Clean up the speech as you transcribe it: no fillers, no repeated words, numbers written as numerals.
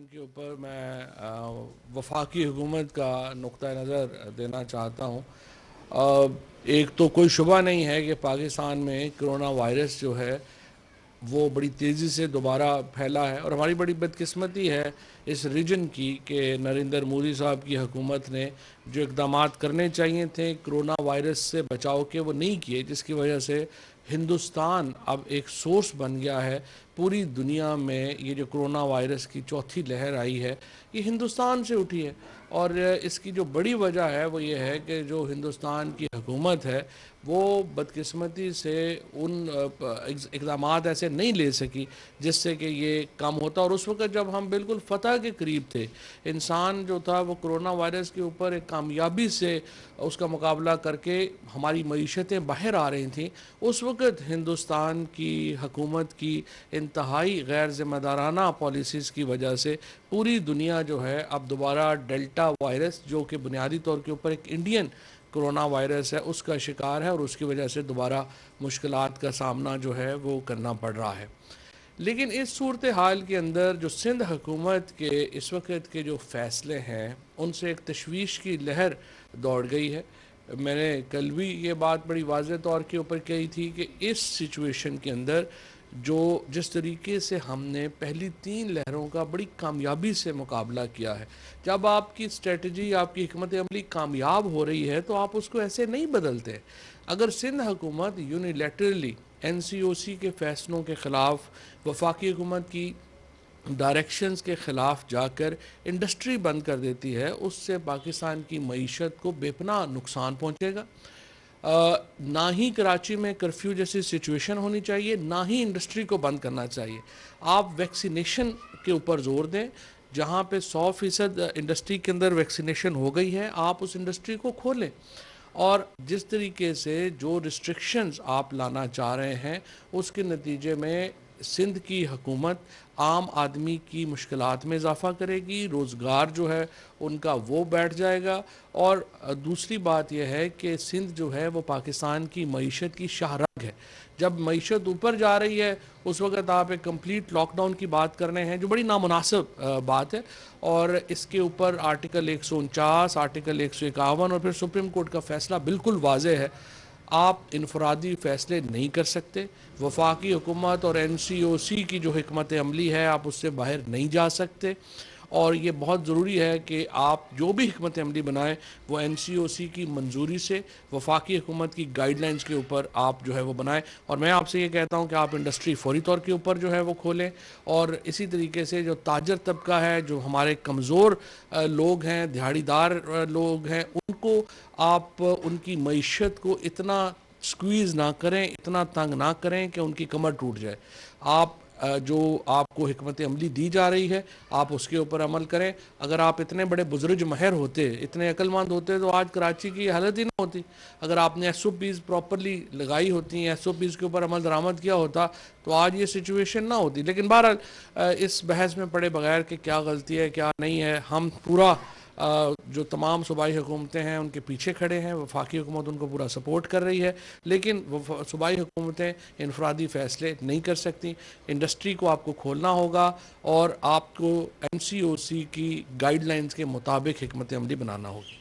के ऊपर मैं वफाकी हुकूमत का नुक्ता नज़र देना चाहता हूँ। एक तो कोई शुबा नहीं है कि पाकिस्तान में कोरोना वायरस जो है वो बड़ी तेज़ी से दोबारा फैला है, और हमारी बड़ी बदकिस्मती है इस रीजन की कि नरेंद्र मोदी साहब की हुकूमत ने जो इक़दाम करने चाहिए थे कोरोना वायरस से बचाव के, वो नहीं किए, जिसकी वजह से हिंदुस्तान अब एक सोर्स बन गया है पूरी दुनिया में। ये जो कोरोना वायरस की चौथी लहर आई है ये हिंदुस्तान से उठी है, और इसकी जो बड़ी वजह है वो ये है कि जो हिंदुस्तान की हुकूमत है वो बदकिस्मती से उन इक़दाम ऐसे नहीं ले सकी जिससे कि ये कम होता। और उस वक्त जब हम बिल्कुल फतह के करीब थे, इंसान जो था वो कोरोना वायरस के ऊपर एक कामयाबी से उसका मुकाबला करके हमारी मईशतें बाहर आ रही थी, उस वक्त हिंदुस्तान की हुकूमत की इंतहाई गैर ज़िम्मेदाराना पॉलिसीज़ की वजह से पूरी दुनिया जो है अब दोबारा डेल्टा वायरस, जो कि बुनियादी तौर के ऊपर एक इंडियन कोरोना वायरस है, उसका शिकार है, और उसकी वजह से दोबारा मुश्किलात का सामना जो है वो करना पड़ रहा है। लेकिन इस सूरत हाल के अंदर जो सिंध हुकूमत के इस वक्त के जो फ़ैसले हैं उनसे एक तशवीश की लहर दौड़ गई है। मैंने कल भी ये बात बड़ी वाज़ेह तौर के ऊपर कही थी कि इस सिचुएशन के अंदर जो जिस तरीके से हमने पहली 3 लहरों का बड़ी कामयाबी से मुकाबला किया है, जब आपकी स्ट्रेटजी, आपकी हिकमत अमली कामयाब हो रही है तो आप उसको ऐसे नहीं बदलते। अगर सिंध हुकूमत यूनिलैटरली NCOC के फ़ैसलों के ख़िलाफ़, वफाकी हुकूमत की डायरेक्शंस के ख़िलाफ़ जाकर इंडस्ट्री बंद कर देती है, उससे पाकिस्तान की मईशत को बेपनाह नुकसान पहुँचेगा। ना ही कराची में कर्फ्यू जैसी सिचुएशन होनी चाहिए, ना ही इंडस्ट्री को बंद करना चाहिए। आप वैक्सीनेशन के ऊपर ज़ोर दें, जहाँ पे 100% इंडस्ट्री के अंदर वैक्सीनेशन हो गई है, आप उस इंडस्ट्री को खोलें। और जिस तरीके से जो रिस्ट्रिक्शंस आप लाना चाह रहे हैं उसके नतीजे में सिंध की हुकूमत आम आदमी की मुश्किलात में इजाफ़ा करेगी, रोज़गार जो है उनका वो बैठ जाएगा। और दूसरी बात यह है कि सिंध जो है वो पाकिस्तान की मईशत की शाहरग है। जब मईशत ऊपर जा रही है उस वक़्त आप एक कंप्लीट लॉकडाउन की बात कर रहे हैं, जो बड़ी नामुनासिब बात है। और इसके ऊपर आर्टिकल 149, आर्टिकल 151 और फिर सुप्रीम कोर्ट का फ़ैसला बिल्कुल वाज़ेह है, आप इनफरादी फ़ैसले नहीं कर सकते। वफाकी हुकूमत और NCOC की जो हिकमत अमली है आप उससे बाहर नहीं जा सकते, और ये बहुत ज़रूरी है कि आप जो भी हिकमत अमली बनाएं वो NCOC की मंजूरी से वफाकी हुकूमत की गाइडलाइंस के ऊपर आप जो है वो बनाएं। और मैं आपसे ये कहता हूँ कि आप इंडस्ट्री फौरी तौर के ऊपर जो है वो खोलें, और इसी तरीके से जो ताजर तबका है, जो हमारे कमज़ोर लोग हैं, दिहाड़ीदार लोग हैं, उनको आप उनकी मईशत को इतना स्क्वीज़ ना करें, इतना तंग ना करें कि उनकी कमर टूट जाए। आप जो आपको हिकमत अमली दी जा रही है आप उसके ऊपर अमल करें। अगर आप इतने बड़े बुजुर्ग महर होते, इतने अक्लमंद होते तो आज कराची की हालत ही ना होती। अगर आपने SOPs प्रॉपरली लगाई होती, SOPs के ऊपर अमल दरामद किया होता तो आज ये सिचुएशन ना होती। लेकिन बहरहाल इस बहस में पड़े बगैर कि क्या गलती है क्या नहीं है, हम पूरा जो तमाम सूबाई हुकूमतें हैं उनके पीछे खड़े हैं, वफाकी हुकूमत उनको पूरा सपोर्ट कर रही है, लेकिन सूबाई हुकूमतें इनफरादी फ़ैसले नहीं कर सकती। इंडस्ट्री को आपको खोलना होगा और आपको NCOC की गाइडलाइंस के मुताबिक हिकमत अमली बनाना होगी।